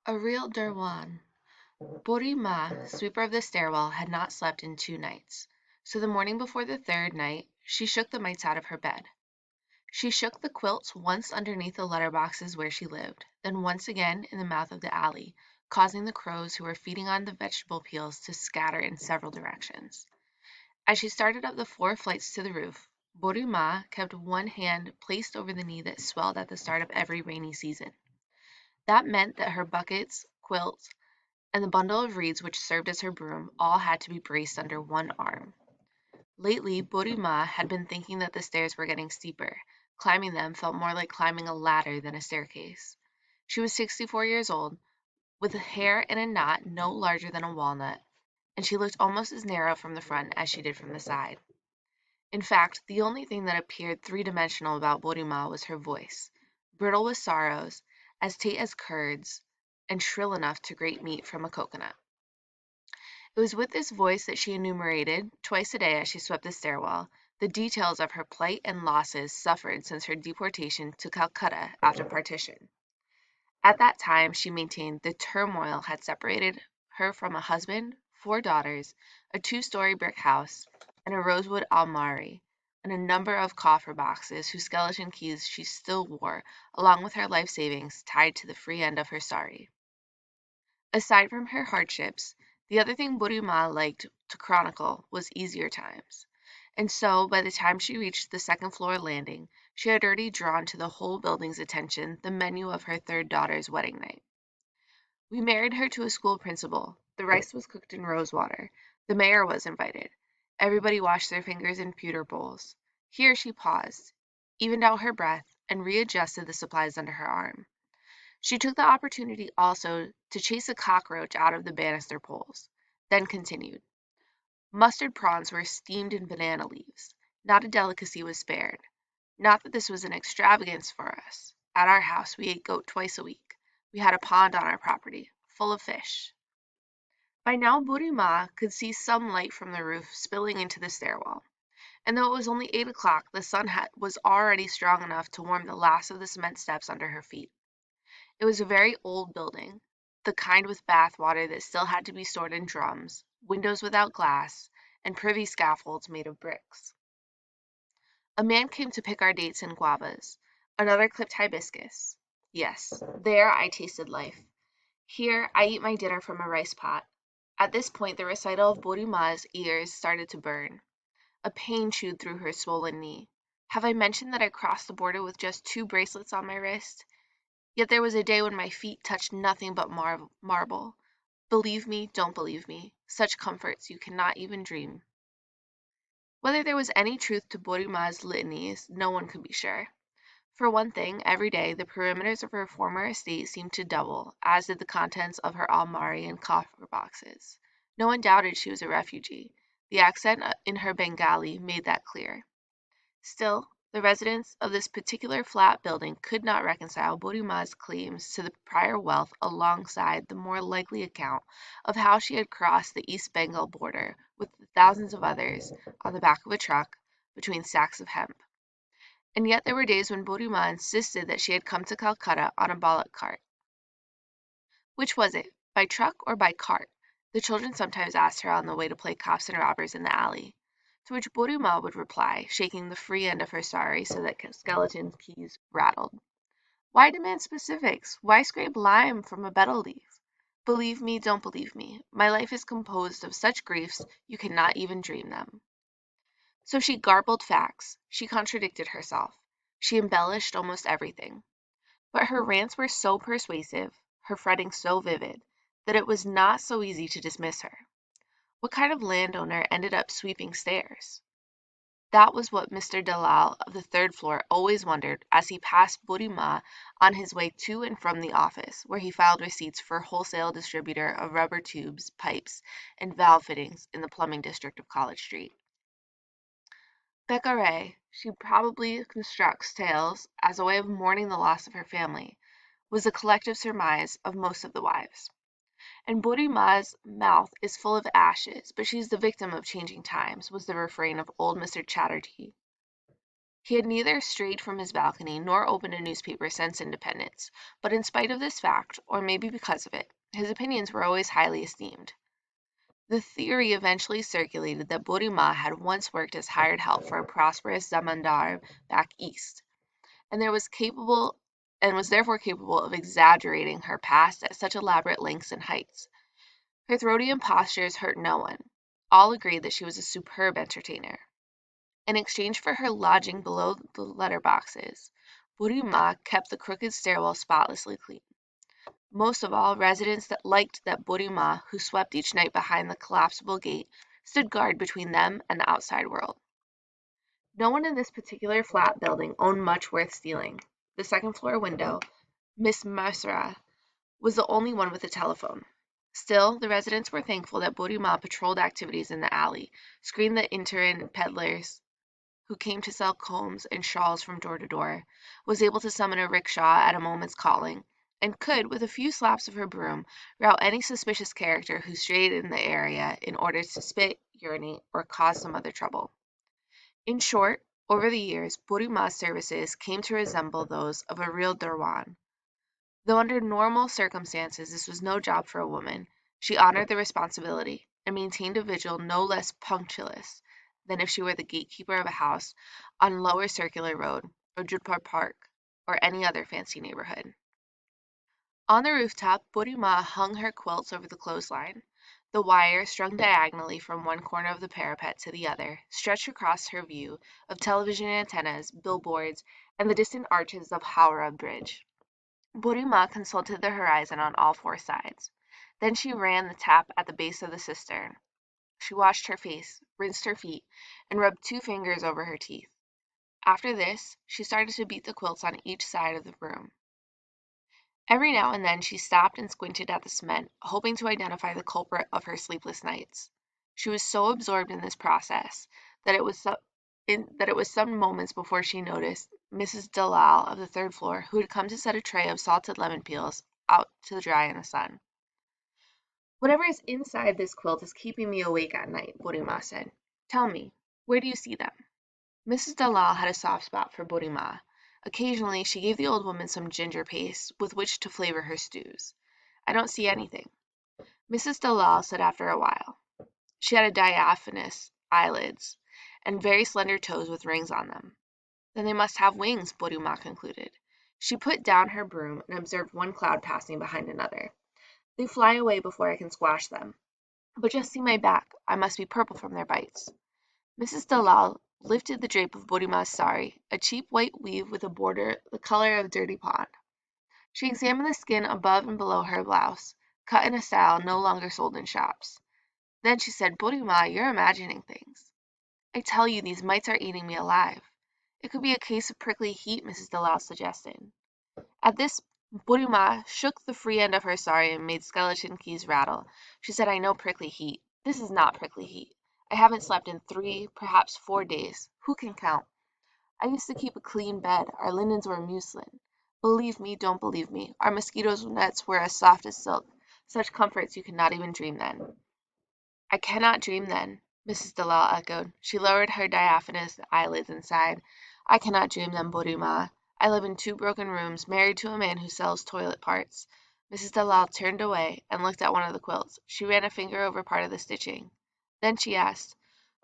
A real Durwan. Boru Ma, sweeper of the stairwell, had not slept in 2 nights, so the morning before the third night she shook the mites out of her bed. She shook the quilts once underneath the letter boxes where she lived, then once again in the mouth of the alley, causing the crows who were feeding on the vegetable peels to scatter in several directions. As she started up the 4 flights to the roof, Boru Ma kept one hand placed over the knee that swelled at the start of every rainy season. That meant that her buckets, quilts, and the bundle of reeds which served as her broom all had to be braced under one arm. Lately, Borima had been thinking that the stairs were getting steeper. Climbing them felt more like climbing a ladder than a staircase. She was 64 years old, with hair in a knot no larger than a walnut, and she looked almost as narrow from the front as she did from the side. In fact, the only thing that appeared three-dimensional about Borima was her voice, brittle with sorrows, as tight as curds, and shrill enough to grate meat from a coconut. It was with this voice that she enumerated, twice a day as she swept the stairwell, the details of her plight and losses suffered since her deportation to Calcutta after partition. At that time, she maintained, the turmoil had separated her from a husband, 4 daughters, a 2-story brick house, and a rosewood almari, and a number of coffer boxes whose skeleton keys she still wore, along with her life savings tied to the free end of her sari. Aside from her hardships, the other thing Burima liked to chronicle was easier times. And so, by the time she reached the second-floor landing, she had already drawn to the whole building's attention the menu of her third daughter's wedding night. We married her to a school principal. The rice was cooked in rose water. The mayor was invited. Everybody washed their fingers in pewter bowls. Here she paused, evened out her breath, and readjusted the supplies under her arm. She took the opportunity also to chase a cockroach out of the banister poles, then continued. Mustard prawns were steamed in banana leaves. Not a delicacy was spared. Not that this was an extravagance for us. At our house we ate goat twice a week. We had a pond on our property, full of fish. By now Burima could see some light from the roof spilling into the stairwell, and though it was only 8 o'clock, the sun was already strong enough to warm the last of the cement steps under her feet. It was a very old building, the kind with bath water that still had to be stored in drums, windows without glass, and privy scaffolds made of bricks. A man came to pick our dates and guavas. Another clipped hibiscus. Yes, there I tasted life. Here I eat my dinner from a rice pot. At this point the recital of Borima's ears started to burn. A pain chewed through her swollen knee. Have I mentioned that I crossed the border with just 2 bracelets on my wrist? Yet there was a day when my feet touched nothing but marble. Believe me, don't believe me. Such comforts you cannot even dream. Whether there was any truth to Borima's litanies, no one could be sure. For one thing, every day the perimeters of her former estate seemed to double, as did the contents of her almari and coffer boxes. No one doubted she was a refugee. The accent in her Bengali made that clear. Still, the residents of this particular flat building could not reconcile Borima's claims to the prior wealth alongside the more likely account of how she had crossed the East Bengal border with the thousands of others on the back of a truck between sacks of hemp. And yet there were days when Borima insisted that she had come to Calcutta on a bullock cart. Which was it, by truck or by cart? The children sometimes asked her on the way to play cops and robbers in the alley. To which Borima would reply, shaking the free end of her sari so that skeleton keys rattled. Why demand specifics? Why scrape lime from a betel leaf? Believe me, don't believe me. My life is composed of such griefs you cannot even dream them. So she garbled facts. She contradicted herself. She embellished almost everything. But her rants were so persuasive, her fretting so vivid, that it was not so easy to dismiss her. What kind of landowner ended up sweeping stairs? That was what Mr. Dalal of the third floor always wondered as he passed Burima on his way to and from the office, where he filed receipts for wholesale distributor of rubber tubes, pipes, and valve fittings in the plumbing district of College Street. Beccaret, she probably constructs tales as a way of mourning the loss of her family, was the collective surmise of most of the wives. And Burima's mouth is full of ashes, but she's the victim of changing times, was the refrain of old Mr. Chatterjee. He had neither strayed from his balcony nor opened a newspaper since independence, but in spite of this fact, or maybe because of it, his opinions were always highly esteemed. The theory eventually circulated that Boru Ma had once worked as hired help for a prosperous zamandar back east, and was therefore capable of exaggerating her past at such elaborate lengths and heights. Her throaty impostures hurt no one. All agreed that she was a superb entertainer. In exchange for her lodging below the letter boxes, Boru Ma kept the crooked stairwell spotlessly clean. Most of all, residents that liked that Boru Ma, who swept each night behind the collapsible gate, stood guard between them and the outside world. No one in this particular flat building owned much worth stealing. The second-floor window, Miss Masra, was the only one with a telephone. Still, the residents were thankful that Boru Ma patrolled activities in the alley, screened the itinerant peddlers who came to sell combs and shawls from door to door, was able to summon a rickshaw at a moment's calling, and could, with a few slaps of her broom, rout any suspicious character who strayed in the area in order to spit, urinate, or cause some other trouble. In short, over the years, Boru Ma's services came to resemble those of a real Durwan. Though under normal circumstances this was no job for a woman, she honored the responsibility, and maintained a vigil no less punctilious than if she were the gatekeeper of a house on Lower Circular Road, or Jodhpur Park, or any other fancy neighborhood. On the rooftop, Boru Ma hung her quilts over the clothesline. The wire, strung diagonally from one corner of the parapet to the other, stretched across her view of television antennas, billboards, and the distant arches of Howrah Bridge. Boru Ma consulted the horizon on all four sides. Then she ran the tap at the base of the cistern. She washed her face, rinsed her feet, and rubbed two fingers over her teeth. After this, she started to beat the quilts on each side of the room. Every now and then she stopped and squinted at the cement, hoping to identify the culprit of her sleepless nights. She was so absorbed in this process that it was some moments before she noticed Mrs. Dalal of the third floor, who had come to set a tray of salted lemon peels out to dry in the sun. "Whatever is inside this quilt is keeping me awake at night," Boru Ma said. "Tell me, where do you see them?" Mrs. Dalal had a soft spot for Boru Ma. Occasionally she gave the old woman some ginger paste with which to flavor her stews. "I don't see anything," Mrs. Dalal said after a while. She had diaphanous eyelids and very slender toes with rings on them. "Then they must have wings," Boru Ma concluded. She put down her broom and observed one cloud passing behind another. "They fly away before I can squash them. But just see my back. I must be purple from their bites." Mrs. Dalal lifted the drape of Boru Ma's sari, a cheap white weave with a border the color of dirty pond. She examined the skin above and below her blouse, cut in a style no longer sold in shops. Then she said, "Boru Ma, you're imagining things. I tell you these mites are eating me alive." "It could be a case of prickly heat," Mrs. Dalal suggested. At this, Boru Ma shook the free end of her sari and made skeleton keys rattle. She said, "I know prickly heat. This is not prickly heat. I haven't slept in 3, perhaps 4 days. Who can count? I used to keep a clean bed. Our linens were muslin. Believe me, don't believe me, our mosquitoes' nets were as soft as silk. Such comforts you could not even dream then." "I cannot dream then," Mrs. Dalal echoed. She lowered her diaphanous eyelids and sighed. "I cannot dream them, Boru Ma. I live in 2 broken rooms, married to a man who sells toilet parts." Mrs. Dalal turned away and looked at one of the quilts. She ran a finger over part of the stitching. Then she asked,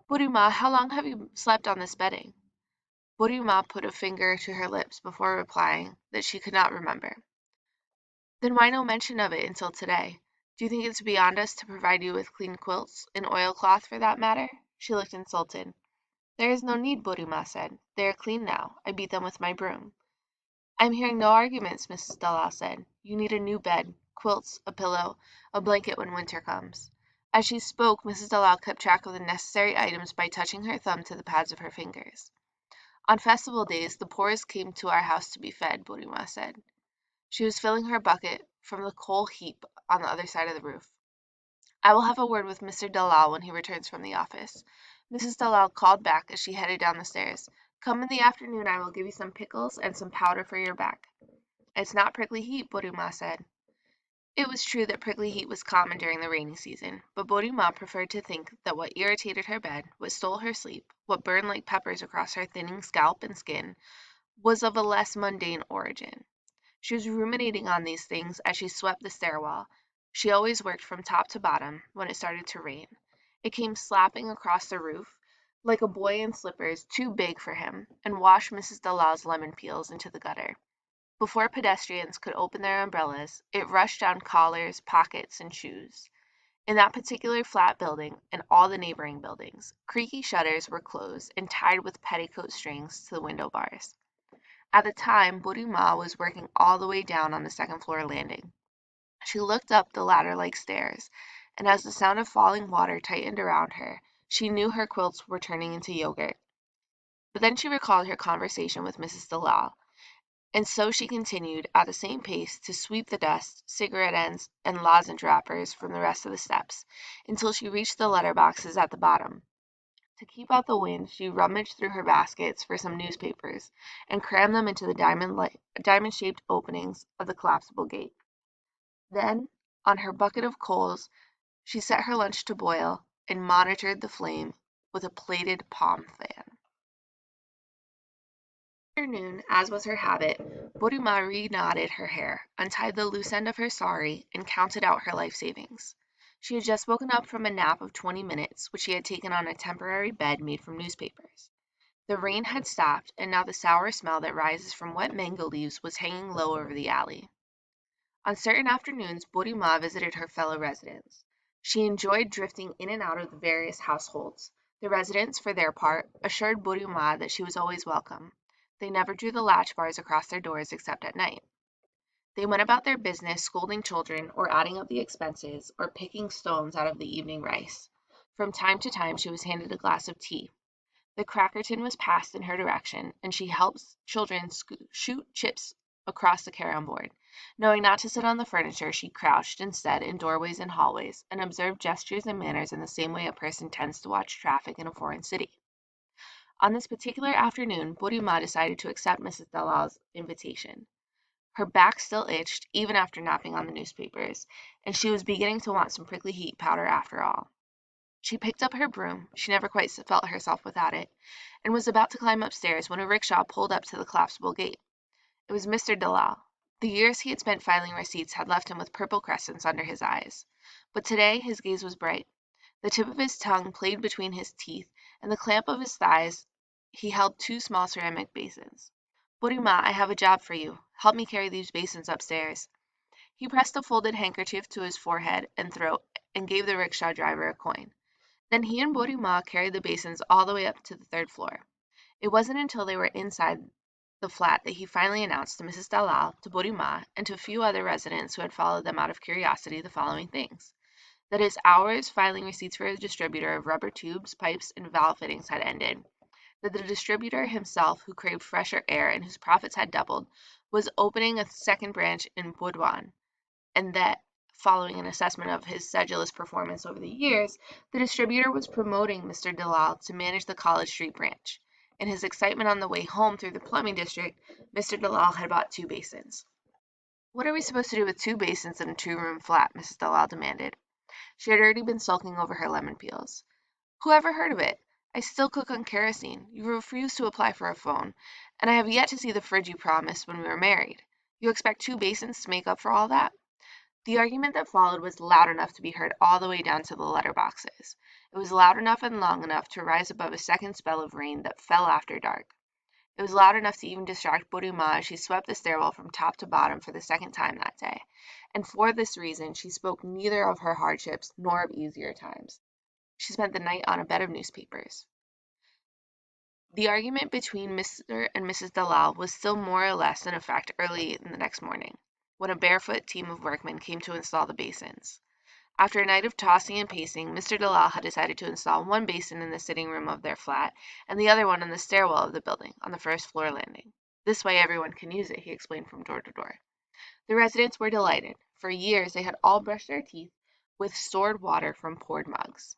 "Boru Ma, how long have you slept on this bedding?" Boru Ma put a finger to her lips before replying that she could not remember. "Then why no mention of it until today? Do you think it's beyond us to provide you with clean quilts, and oilcloth for that matter?" She looked insulted. "There is no need," Boru Ma said. "They are clean now. I beat them with my broom." "I am hearing no arguments," Mrs. Dalal said. "You need a new bed, quilts, a pillow, a blanket when winter comes." As she spoke, Mrs. Dalal kept track of the necessary items by touching her thumb to the pads of her fingers. "On festival days the poorest came to our house to be fed," Boru Ma said. She was filling her bucket from the coal heap on the other side of the roof. "I will have a word with Mr. Dalal when he returns from the office." Mrs. Dalal called back as she headed down the stairs. "Come in the afternoon. I will give you some pickles and some powder for your back." "It's not prickly heat," Boru Ma said. It was true that prickly heat was common during the rainy season, but Boru Ma preferred to think that what irritated her bed, what stole her sleep, what burned like peppers across her thinning scalp and skin, was of a less mundane origin. She was ruminating on these things as she swept the stairwell. She always worked from top to bottom when it started to rain. It came slapping across the roof like a boy in slippers too big for him, and washed Mrs. Delisle's lemon peels into the gutter. Before pedestrians could open their umbrellas, it rushed down collars, pockets, and shoes. In that particular flat building, and all the neighboring buildings, creaky shutters were closed and tied with petticoat strings to the window bars. At the time, Boru Ma was working all the way down on the second floor landing. She looked up the ladder-like stairs, and as the sound of falling water tightened around her, she knew her quilts were turning into yogurt. But then she recalled her conversation with Mrs. Delisle, and so she continued at the same pace to sweep the dust, cigarette ends, and lozenge wrappers from the rest of the steps, until she reached the letter boxes at the bottom. To keep out the wind, she rummaged through her baskets for some newspapers, and crammed them into the diamond-shaped openings of the collapsible gate. Then, on her bucket of coals, she set her lunch to boil, and monitored the flame with a plaited palm fan. Afternoon, as was her habit, Boru Ma re-knotted her hair, untied the loose end of her sari, and counted out her life savings. She had just woken up from a nap of 20 minutes, which she had taken on a temporary bed made from newspapers. The rain had stopped, and now the sour smell that rises from wet mango leaves was hanging low over the alley. On certain afternoons, Boru Ma visited her fellow residents. She enjoyed drifting in and out of the various households. The residents, for their part, assured Boru Ma that she was always welcome. They never drew the latch bars across their doors except at night. They went about their business scolding children, or adding up the expenses, or picking stones out of the evening rice. From time to time she was handed a glass of tea. The cracker tin was passed in her direction, and she helped children shoot chips across the carrom board. Knowing not to sit on the furniture, she crouched instead in doorways and hallways, and observed gestures and manners in the same way a person tends to watch traffic in a foreign city. On this particular afternoon, Boru Ma decided to accept Mrs. Delisle's invitation. Her back still itched, even after napping on the newspapers, and she was beginning to want some prickly heat powder after all. She picked up her broom, she never quite felt herself without it, and was about to climb upstairs when a rickshaw pulled up to the collapsible gate. It was Mr. Delisle. The years he had spent filing receipts had left him with purple crescents under his eyes, but today his gaze was bright. The tip of his tongue played between his teeth, and the clamp of his thighs he held two small ceramic basins. "Boru Ma, I have a job for you. Help me carry these basins upstairs." He pressed a folded handkerchief to his forehead and throat, and gave the rickshaw driver a coin. Then he and Boru Ma carried the basins all the way up to the third floor. It wasn't until they were inside the flat that he finally announced to Mrs. Delisle, to Boru Ma, and to a few other residents who had followed them out of curiosity, the following things: that his hours filing receipts for a distributor of rubber tubes, pipes, and valve fittings had ended; that the distributor himself, who craved fresher air and whose profits had doubled, was opening a second branch in Durwan; and that, following an assessment of his sedulous performance over the years, the distributor was promoting Mr. Delisle to manage the College Street branch. In his excitement on the way home through the plumbing district, Mr. Delisle had bought 2 basins. "What are we supposed to do with 2 basins in a 2-room flat?" Mrs. Delisle demanded. She had already been sulking over her lemon peels. "Who ever heard of it? I still cook on kerosene. You refuse to apply for a phone, and I have yet to see the fridge you promised when we were married. You expect 2 basins to make up for all that?" The argument that followed was loud enough to be heard all the way down to the letter boxes. It was loud enough and long enough to rise above a second spell of rain that fell after dark. It was loud enough to even distract Boru Ma as she swept the stairwell from top to bottom for the second time that day, and for this reason she spoke neither of her hardships nor of easier times. She spent the night on a bed of newspapers. The argument between Mr. and Mrs. Delisle was still more or less in effect early in the next morning, when a barefoot team of workmen came to install the basins. After a night of tossing and pacing, Mr. Delisle had decided to install one basin in the sitting room of their flat, and the other one in the stairwell of the building, on the first floor landing. "This way everyone can use it," he explained from door to door. The residents were delighted. For years they had all brushed their teeth with stored water from poured mugs.